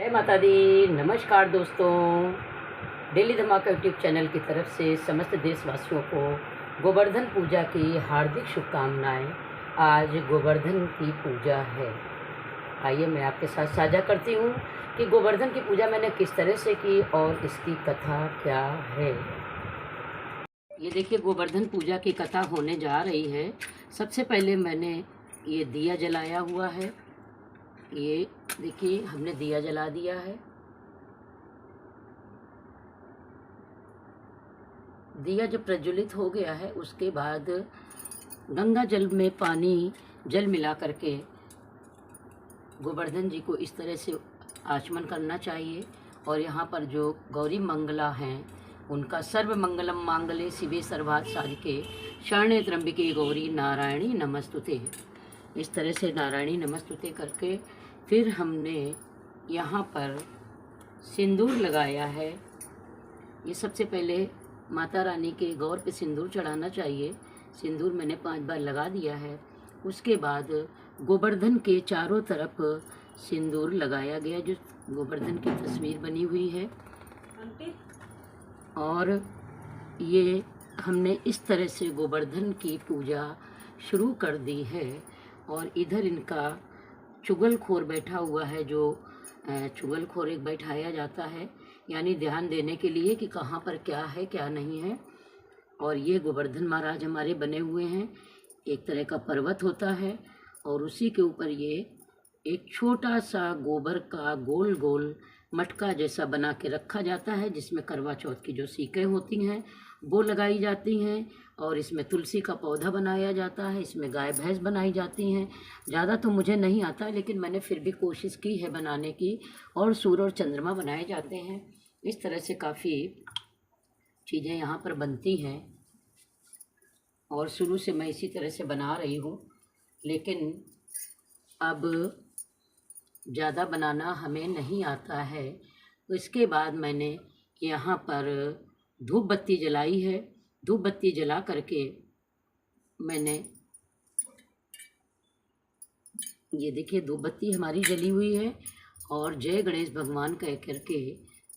जय माता दी। नमस्कार दोस्तों, डेली धमाका यूट्यूब चैनल की तरफ से समस्त देशवासियों को गोवर्धन पूजा की हार्दिक शुभकामनाएं। आज गोवर्धन की पूजा है। आइए मैं आपके साथ साझा करती हूँ कि गोवर्धन की पूजा मैंने किस तरह से की और इसकी कथा क्या है। ये देखिए, गोवर्धन पूजा की कथा होने जा रही है। सबसे पहले मैंने ये दिया जलाया हुआ है। ये देखिए, हमने दिया जला दिया है। दिया जब प्रज्वलित हो गया है उसके बाद गंगा जल में जल मिला करके गोवर्धन जी को इस तरह से आचमन करना चाहिए। और यहाँ पर जो गौरी मंगला हैं उनका सर्व मंगलम मांगल्ये शिवे सर्वार्थ साधिके शरण्ये त्र्यंबके गौरी नारायणी नमस्तुते, इस तरह से नारायणी नमस्तुते करके फिर हमने यहाँ पर सिंदूर लगाया है। ये सबसे पहले माता रानी के गौर पे सिंदूर चढ़ाना चाहिए। सिंदूर मैंने 5 बार लगा दिया है। उसके बाद गोवर्धन के चारों तरफ सिंदूर लगाया गया, जो गोवर्धन की तस्वीर बनी हुई है। और ये हमने इस तरह से गोवर्धन की पूजा शुरू कर दी है। और इधर इनका चुगलखोर बैठा हुआ है। जो चुगलखोर एक बैठाया जाता है, यानी ध्यान देने के लिए कि कहाँ पर क्या है क्या नहीं है। और ये गोवर्धन महाराज हमारे बने हुए हैं। एक तरह का पर्वत होता है और उसी के ऊपर ये एक छोटा सा गोबर का गोल गोल मटका जैसा बना के रखा जाता है, जिसमें करवा चौथ की जो सीकें होती हैं वो लगाई जाती हैं। और इसमें तुलसी का पौधा बनाया जाता है, इसमें गाय भैंस बनाई जाती हैं। ज़्यादा तो मुझे नहीं आता, लेकिन मैंने फिर भी कोशिश की है बनाने की। और सूर्य और चंद्रमा बनाए जाते हैं। इस तरह से काफ़ी चीज़ें यहाँ पर बनती हैं और शुरू से मैं इसी तरह से बना रही हूँ। लेकिन अब ज़्यादा बनाना हमें नहीं आता है। तो इसके बाद मैंने यहाँ पर धूप बत्ती जलाई है। धूप बत्ती जला करके मैंने, ये देखिए धूप बत्ती हमारी जली हुई है। और जय गणेश भगवान कह करके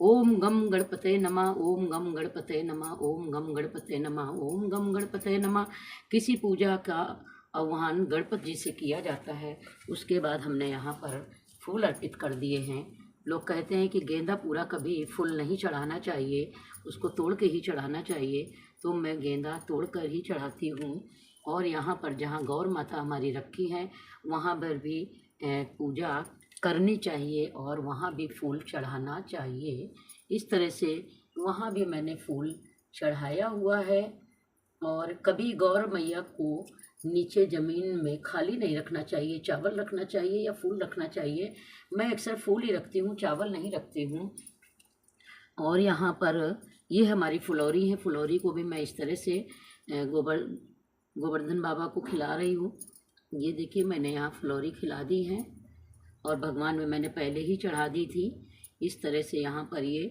ओम गम गणपते नमः, ओम गम गणपते नमः, ओम गम गणपते नमः, ओम गम गणपते नमः। किसी पूजा का आह्वान गणपति जी से किया जाता है। उसके बाद हमने यहाँ पर फूल अर्पित कर दिए हैं। लोग कहते हैं कि गेंदा पूरा कभी फूल नहीं चढ़ाना चाहिए, उसको तोड़ के ही चढ़ाना चाहिए। तो मैं गेंदा तोड़ कर ही चढ़ाती हूँ। और यहाँ पर जहाँ गौर माता हमारी रखी हैं वहाँ पर भी पूजा करनी चाहिए और वहाँ भी फूल चढ़ाना चाहिए। इस तरह से वहाँ भी मैंने फूल चढ़ाया हुआ है। और कभी गौर मैया को नीचे ज़मीन में खाली नहीं रखना चाहिए, चावल रखना चाहिए या फूल रखना चाहिए। मैं अक्सर फूल ही रखती हूँ, चावल नहीं रखती हूँ। और यहाँ पर ये हमारी फुलौरी है। फुलौरी को भी मैं इस तरह से गोवर्धन बाबा को खिला रही हूँ। ये देखिए, मैंने यहाँ फुलौरी खिला दी है और भगवान में मैंने पहले ही चढ़ा दी थी। इस तरह से यहाँ पर ये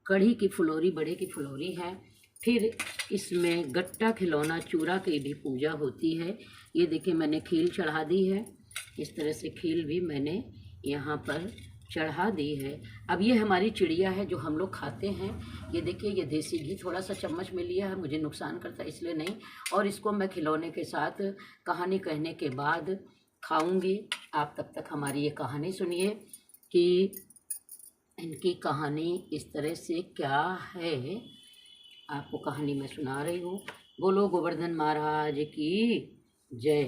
कढ़ी की फुलौरी, बड़े की फुलौरी है। फिर इसमें गट्टा खिलौना चूरा की भी पूजा होती है। ये देखिए, मैंने खील चढ़ा दी है। इस तरह से खील भी मैंने यहाँ पर चढ़ा दी है। अब ये हमारी चिड़िया है जो हम लोग खाते हैं। ये देखिए, ये देसी घी थोड़ा सा चम्मच में लिया है, मुझे नुकसान करता है इसलिए नहीं। और इसको मैं खिलौने के साथ कहानी कहने के बाद खाऊंगी। आप तब तक हमारी ये कहानी सुनिए कि इनकी कहानी इस तरह से क्या है। आपको कहानी मैं सुना रही हूँ। बोलो गोवर्धन महाराज की जय।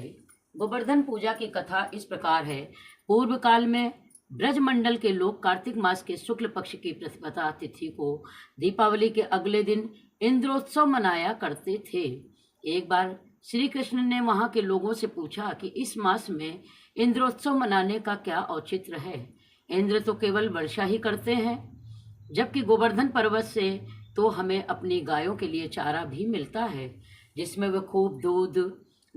गोवर्धन पूजा की कथा इस प्रकार है। पूर्व काल में ब्रजमंडल के लोग कार्तिक मास के शुक्ल पक्ष की प्रतिपदा तिथि को दीपावली के अगले दिन इंद्रोत्सव मनाया करते थे। एक बार श्री कृष्ण ने वहाँ के लोगों से पूछा कि इस मास में इंद्रोत्सव मनाने का क्या औचित्य है। इंद्र तो केवल वर्षा ही करते हैं, जबकि गोवर्धन पर्वत से तो हमें अपनी गायों के लिए चारा भी मिलता है, जिसमें वे खूब दूध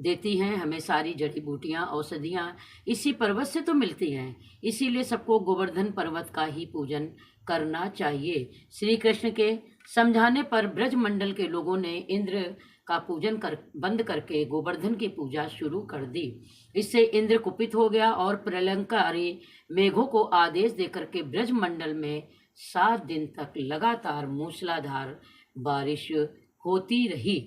देती हैं। हमें सारी जड़ी बूटियाँ औषधियाँ इसी पर्वत से तो मिलती हैं, इसीलिए सबको गोवर्धन पर्वत का ही पूजन करना चाहिए। श्री कृष्ण के समझाने पर ब्रजमंडल के लोगों ने इंद्र का पूजन बंद करके गोवर्धन की पूजा शुरू कर दी। इससे इंद्र कुपित हो गया और प्रलंकारी मेघों को आदेश देकर के ब्रजमंडल में 7 दिन तक लगातार मूसलाधार बारिश होती रही।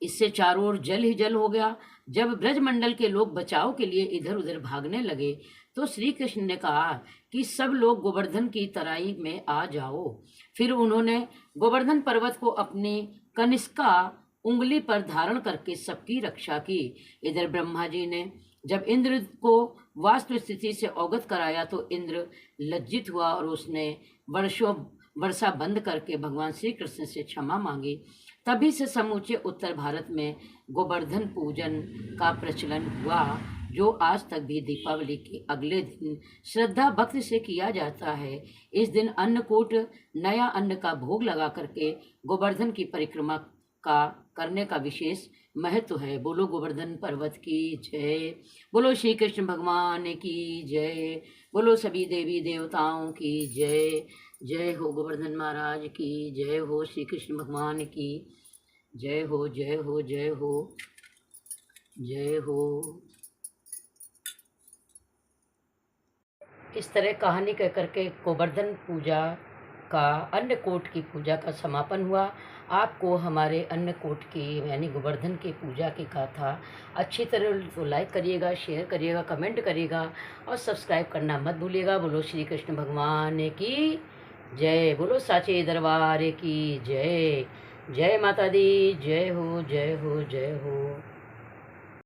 इससे चारों ओर जल ही जल हो गया। जब ब्रजमंडल के लोग बचाव के लिए इधर उधर भागने लगे तो श्री कृष्ण ने कहा कि सब लोग गोवर्धन की तराई में आ जाओ। फिर उन्होंने गोवर्धन पर्वत को अपनी कनिष्का उंगली पर धारण करके सबकी रक्षा की। इधर ब्रह्मा जी ने जब इंद्र को वास्तु स्थिति से अवगत कराया तो इंद्र लज्जित हुआ और उसने वर्षा बंद करके भगवान श्री कृष्ण से क्षमा मांगी। तभी से समूचे उत्तर भारत में गोवर्धन पूजन का प्रचलन हुआ, जो आज तक भी दीपावली के अगले दिन श्रद्धा भक्ति से किया जाता है। इस दिन अन्नकूट नया अन्न का भोग लगा करके गोवर्धन की परिक्रमा करने का विशेष महत्व है। बोलो गोवर्धन पर्वत की जय, बोलो श्री कृष्ण भगवान की जय, बोलो सभी देवी देवताओं की जय। जय हो गोवर्धन महाराज की जय हो, श्री कृष्ण भगवान की जय हो, जय हो, जय हो, जय हो। इस तरह कहानी कह करके गोवर्धन पूजा का, अन्नकूट की पूजा का समापन हुआ। आपको हमारे अन्नकूट की यानी गोवर्धन की पूजा की गाथा अच्छी तरह तो लाइक करिएगा, शेयर करिएगा, कमेंट करिएगा और सब्सक्राइब करना मत भूलिएगा। बोलो श्री कृष्ण भगवान की जय, बोलो साचे दरबार की जय। जय माता दी, जय हो, जय हो, जय हो।